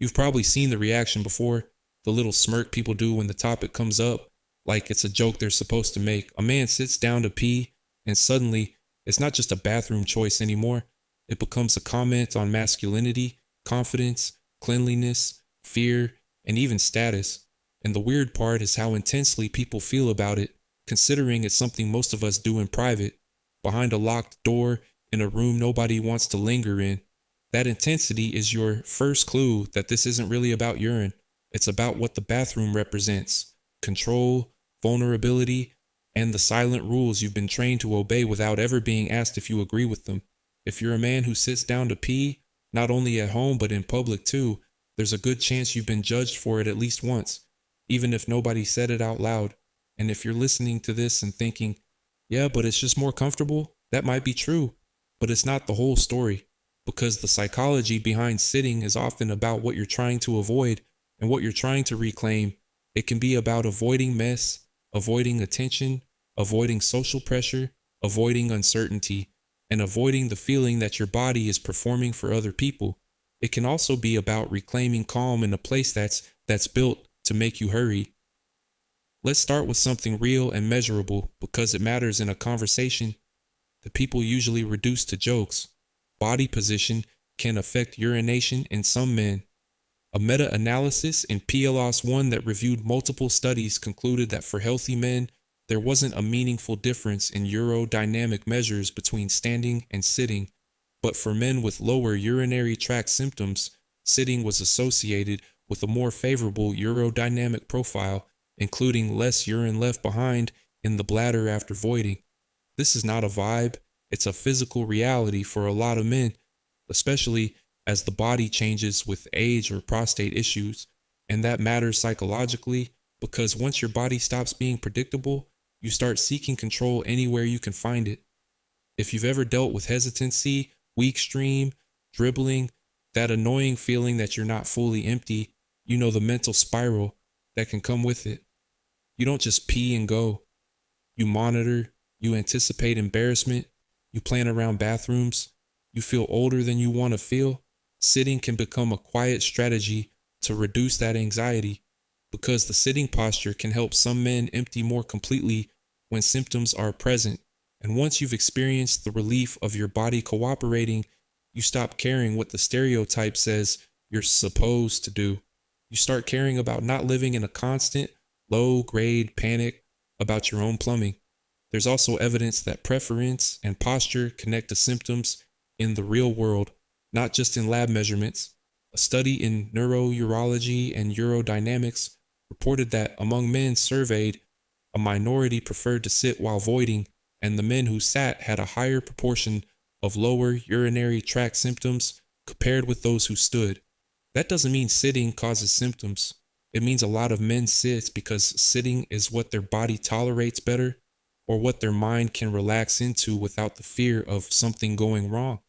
You've probably seen the reaction before, the little smirk people do when the topic comes up, like it's a joke they're supposed to make. A man sits down to pee, and suddenly, it's not just a bathroom choice anymore. It becomes a comment on masculinity, confidence, cleanliness, fear, and even status. And the weird part is how intensely people feel about it, considering it's something most of us do in private, behind a locked door, in a room nobody wants to linger in. That intensity is your first clue that this isn't really about urine. It's about what the bathroom represents: control, vulnerability, and the silent rules you've been trained to obey without ever being asked if you agree with them. If you're a man who sits down to pee, not only at home but in public too, there's a good chance you've been judged for it at least once, even if nobody said it out loud. And if you're listening to this and thinking, yeah, but it's just more comfortable, that might be true, but it's not the whole story, because the psychology behind sitting is often about what you're trying to avoid and what you're trying to reclaim. It can be about avoiding mess, avoiding attention, avoiding social pressure, avoiding uncertainty, and avoiding the feeling that your body is performing for other people. It can also be about reclaiming calm in a place that's built to make you hurry. Let's start with something real and measurable because it matters in a conversation that people usually reduce to jokes. Body position can affect urination in some men. A meta-analysis in PLOS 1 that reviewed multiple studies concluded that for healthy men, there wasn't a meaningful difference in urodynamic measures between standing and sitting, but for men with lower urinary tract symptoms, sitting was associated with a more favorable urodynamic profile, including less urine left behind in the bladder after voiding. This is not a vibe, it's a physical reality for a lot of men, especially as the body changes with age or prostate issues. And that matters psychologically because once your body stops being predictable, you start seeking control anywhere you can find it. If you've ever dealt with hesitancy, weak stream, dribbling, that annoying feeling that you're not fully empty, you know the mental spiral that can come with it. You don't just pee and go. You monitor, you anticipate embarrassment, you plan around bathrooms, you feel older than you want to feel. Sitting can become a quiet strategy to reduce that anxiety because the sitting posture can help some men empty more completely when symptoms are present. And once you've experienced the relief of your body cooperating, you stop caring what the stereotype says you're supposed to do. You start caring about not living in a constant, low-grade panic about your own plumbing. There's also evidence that preference and posture connect to symptoms in the real world, not just in lab measurements. A study in neurourology and urodynamics reported that among men surveyed, a minority preferred to sit while voiding, and the men who sat had a higher proportion of lower urinary tract symptoms compared with those who stood. That doesn't mean sitting causes symptoms. It means a lot of men sit because sitting is what their body tolerates better or what their mind can relax into without the fear of something going wrong.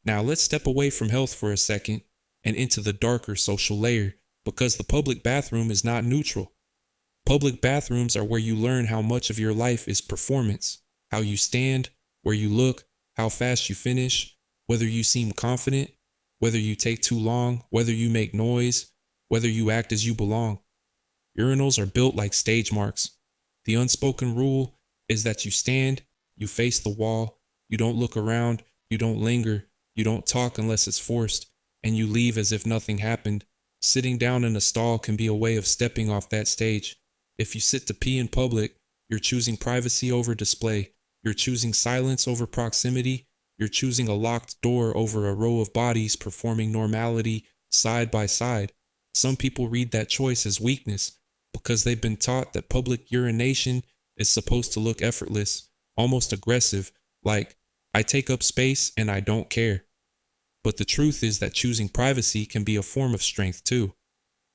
Now let's step away from health for a second and into the darker social layer because the public bathroom is not neutral. Public bathrooms are where you learn how much of your life is performance, how you stand, where you look, how fast you finish, whether you seem confident, whether you take too long, whether you make noise, whether you act as you belong. Urinals are built like stage marks. The unspoken rule is that you stand, you face the wall, you don't look around, you don't linger, you don't talk unless it's forced, and you leave as if nothing happened. Sitting down in a stall can be a way of stepping off that stage. If you sit to pee in public, you're choosing privacy over display. You're choosing silence over proximity. You're choosing a locked door over a row of bodies performing normality side by side. Some people read that choice as weakness because they've been taught that public urination is supposed to look effortless, almost aggressive, like, I take up space and I don't care. But the truth is that choosing privacy can be a form of strength too.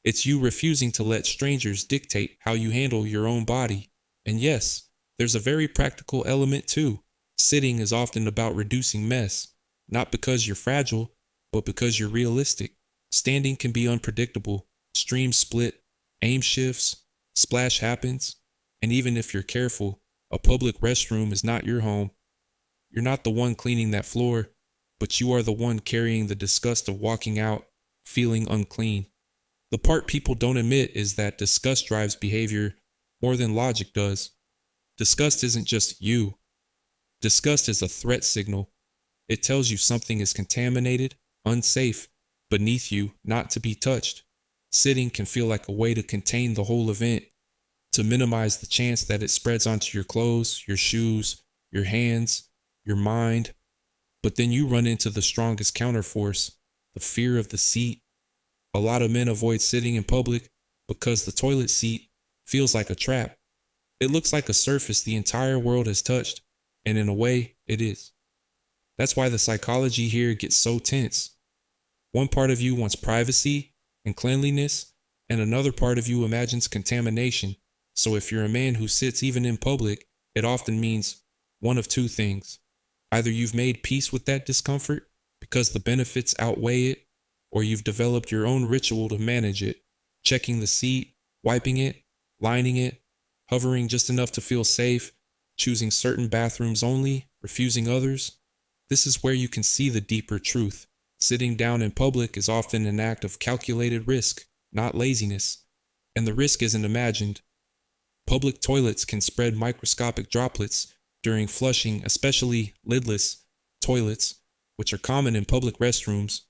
It's you refusing to let strangers dictate how you handle your own body. And yes, there's a very practical element too. Sitting is often about reducing mess, not because you're fragile, but because you're realistic. Standing can be unpredictable. Streams split, aim shifts, splash happens, and even if you're careful, a public restroom is not your home. You're not the one cleaning that floor, but you are the one carrying the disgust of walking out. feeling unclean. The part people don't admit is that disgust drives behavior more than logic does. Disgust isn't just you. Disgust is a threat signal. It tells you something is contaminated, unsafe, beneath you, not to be touched. Sitting can feel like a way to contain the whole event, to minimize the chance that it spreads onto your clothes, your shoes, your hands, your mind. But then you run into the strongest counterforce, the fear of the seat. A lot of men avoid sitting in public because the toilet seat feels like a trap. It looks like a surface the entire world has touched, and in a way, it is. That's why the psychology here gets so tense. One part of you wants privacy and cleanliness, and another part of you imagines contamination. So if you're a man who sits even in public, it often means one of two things. Either you've made peace with that discomfort because the benefits outweigh it, or you've developed your own ritual to manage it, checking the seat, wiping it, lining it, hovering just enough to feel safe, choosing certain bathrooms only, refusing others. This is where you can see the deeper truth. Sitting down in public is often an act of calculated risk, not laziness. And the risk isn't imagined. Public toilets can spread microscopic droplets during flushing, especially lidless toilets, which are common in public restrooms.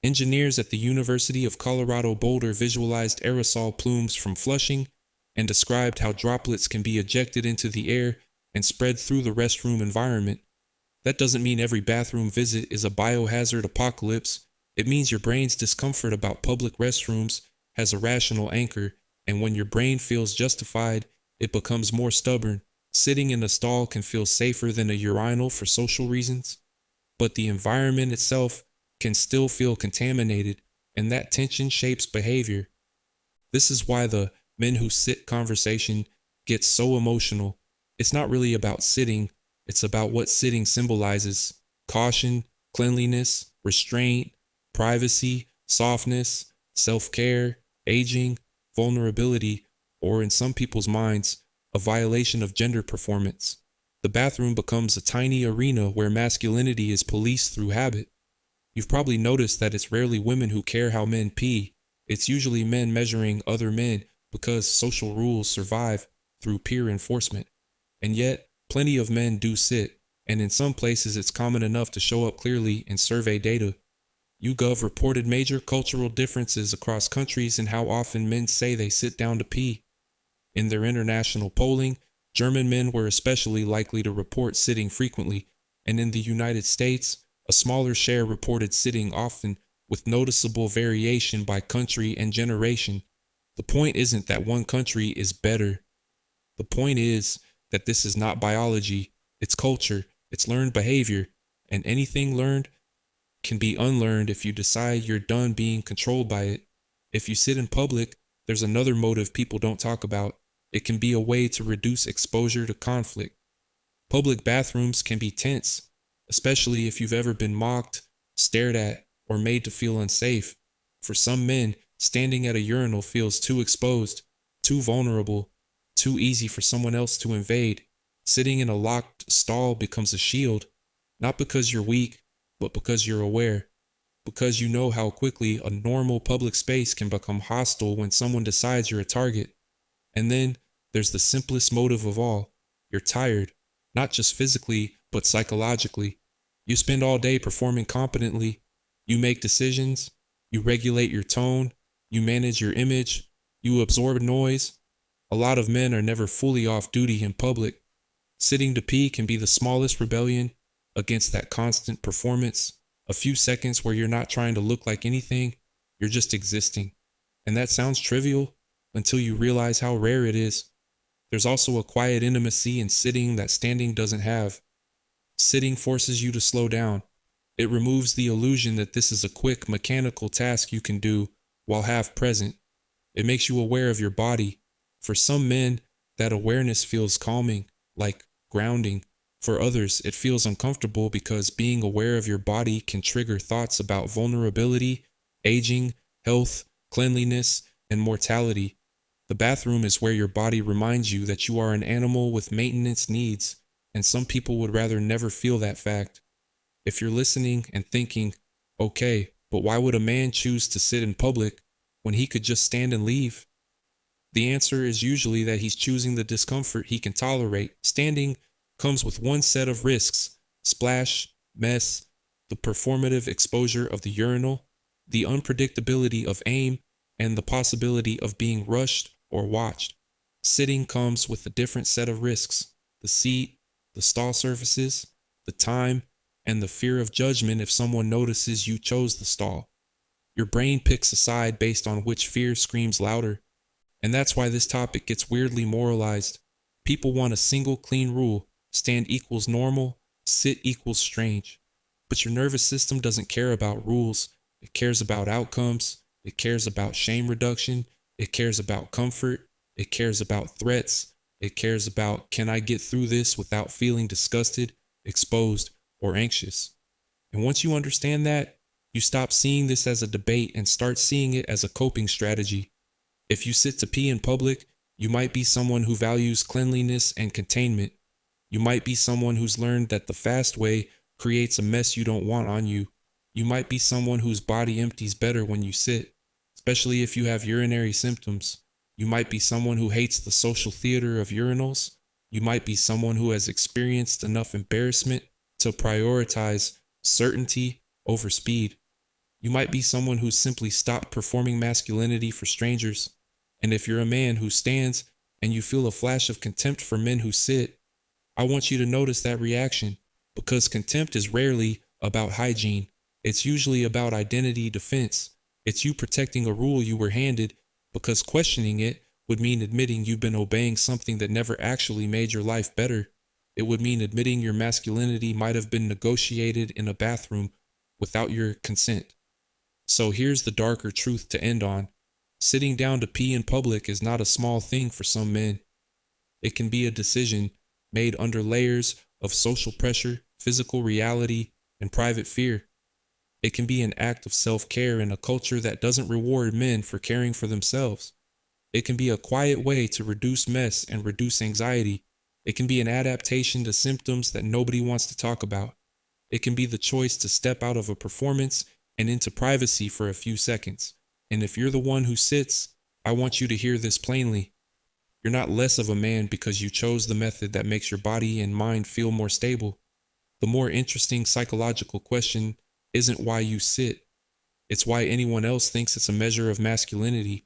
Engineers at the University of Colorado Boulder visualized aerosol plumes from flushing and described how droplets can be ejected into the air and spread through the restroom environment. That doesn't mean every bathroom visit is a biohazard apocalypse. It means your brain's discomfort about public restrooms has a rational anchor, and when your brain feels justified, it becomes more stubborn. Sitting in a stall can feel safer than a urinal for social reasons, but the environment itself can still feel contaminated, and that tension shapes behavior. This is why the men who sit conversation gets so emotional. It's not really about sitting, it's about what sitting symbolizes: caution, cleanliness, restraint, privacy, softness, self-care, aging, vulnerability, or in some people's minds, a violation of gender performance. The bathroom becomes a tiny arena where masculinity is policed through habit. You've probably noticed that it's rarely women who care how men pee. It's usually men measuring other men because social rules survive through peer enforcement. And yet, plenty of men do sit, and in some places it's common enough to show up clearly in survey data. YouGov reported major cultural differences across countries in how often men say they sit down to pee. In their international polling, German men were especially likely to report sitting frequently, and in the United States, a smaller share reported sitting often, with noticeable variation by country and generation. The point isn't that one country is better. The point is that this is not biology, it's culture, it's learned behavior, and anything learned can be unlearned if you decide you're done being controlled by it. If you sit in public, there's another motive people don't talk about. It can be a way to reduce exposure to conflict. Public bathrooms can be tense, especially if you've ever been mocked, stared at, or made to feel unsafe. For some men, standing at a urinal feels too exposed, too vulnerable, too easy for someone else to invade. Sitting in a locked stall becomes a shield, not because you're weak, but because you're aware. Because you know how quickly a normal public space can become hostile when someone decides you're a target. And then there's the simplest motive of all. You're tired, not just physically, but psychologically. You spend all day performing competently. You make decisions. You regulate your tone. You manage your image. You absorb noise. A lot of men are never fully off duty in public. Sitting to pee can be the smallest rebellion against that constant performance. A few seconds where you're not trying to look like anything, you're just existing. And that sounds trivial until you realize how rare it is. There's also a quiet intimacy in sitting that standing doesn't have. Sitting forces you to slow down. It removes the illusion that this is a quick, mechanical task you can do while half present. It makes you aware of your body. For some men, that awareness feels calming, like grounding. For others, it feels uncomfortable because being aware of your body can trigger thoughts about vulnerability, aging, health, cleanliness, and mortality. The bathroom is where your body reminds you that you are an animal with maintenance needs, and some people would rather never feel that fact. If you're listening and thinking, okay, But why would a man choose to sit in public when he could just stand and leave? The answer is usually that he's choosing the discomfort he can tolerate. Standing comes with one set of risks: splash, mess, the performative exposure of the urinal, the unpredictability of aim, and the possibility of being rushed or watched. Sitting comes with a different set of risks: the seat, the stall surfaces, the time, and the fear of judgment if someone notices you chose the stall. Your brain picks a side based on which fear screams louder. And that's why this topic gets weirdly moralized. People want a single clean rule: stand equals normal, sit equals strange. But your nervous system doesn't care about rules. It cares about outcomes. It cares about shame reduction. It cares about comfort. It cares about threats. It cares about, can I get through this without feeling disgusted, exposed, or anxious? And once you understand that, you stop seeing this as a debate and start seeing it as a coping strategy. If you sit to pee in public, you might be someone who values cleanliness and containment. You might be someone who's learned that the fast way creates a mess you don't want on you. You might be someone whose body empties better when you sit, especially if you have urinary symptoms. You might be someone who hates the social theater of urinals. You might be someone who has experienced enough embarrassment to prioritize certainty over speed. You might be someone who's simply stopped performing masculinity for strangers. And if you're a man who stands and you feel a flash of contempt for men who sit, I want you to notice that reaction, because contempt is rarely about hygiene. It's usually about identity defense. It's you protecting a rule you were handed, because questioning it would mean admitting you've been obeying something that never actually made your life better. It would mean admitting your masculinity might have been negotiated in a bathroom without your consent. So here's the darker truth to end on. Sitting down to pee in public is not a small thing for some men. It can be a decision made under layers of social pressure, physical reality, and private fear. It can be an act of self-care in a culture that doesn't reward men for caring for themselves. It can be a quiet way to reduce mess and reduce anxiety. It can be an adaptation to symptoms that nobody wants to talk about. It can be the choice to step out of a performance and into privacy for a few seconds. And if you're the one who sits, I want you to hear this plainly. You're not less of a man because you chose the method that makes your body and mind feel more stable. The more interesting psychological question isn't why you sit. It's why anyone else thinks it's a measure of masculinity.